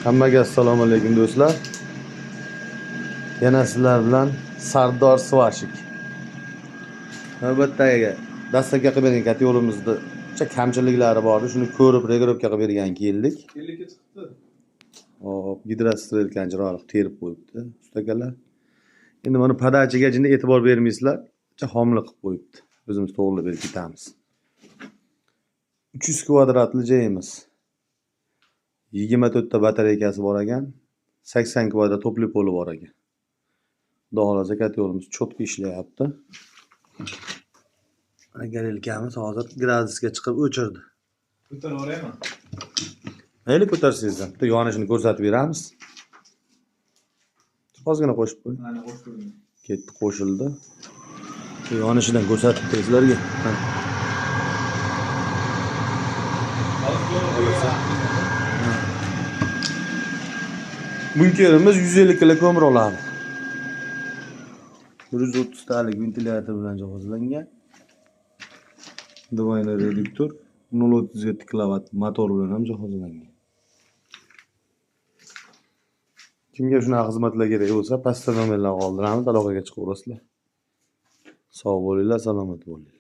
Hammaga assalomu alaykum do'stlar. Yana sizlar bilan Sardor Svashik. Navbatdagi dastavka qilib bergan katta yo'limizda kamchiliklari bor edi. Shuni ko'rib regirovka qilib bergan keldik. Kellikka chiqdi. Hop, gidrostrelkani chiroyli terib qo'yibdi ustakalar. Endi buni podachiga jinda e'tibor bermaysizlar. Homila qilib qo'yibdi. O'zimiz to'g'rilab berib ketamiz. 300 kvadratli joyimiz. 24 ta batareykasi bor ekan. 80 kvadrat topli poli bor ekan. Xudo xolasa katta yo'limiz cho'tki ishlayapti. Garilkamiz hozir gradusga chiqib o'chirdi. Ko'tarib yuboraymi? Mayli ko'tarsangiz ham. Bitta yonishini ko'rsatib beramiz. Ozgina qo'shib qo'y. Mana qo'shdim. Ketdi, qo'shildi. Yonishidan ko'rsatib sizlarga. Bunkerimiz 150 kilo ko'mir oladi. 130 talik ventilyator bilan jihozlangan. Двойной reduktor 0.37 kilovat motor bilan ham jihozlangan. Kimga shunaqa xizmatlar kerak bo'lsa, pastda nomerlar qoldiramiz, aloqaga chiqaverasizlar. Sog' bo'linglar, salomat bo'linglar.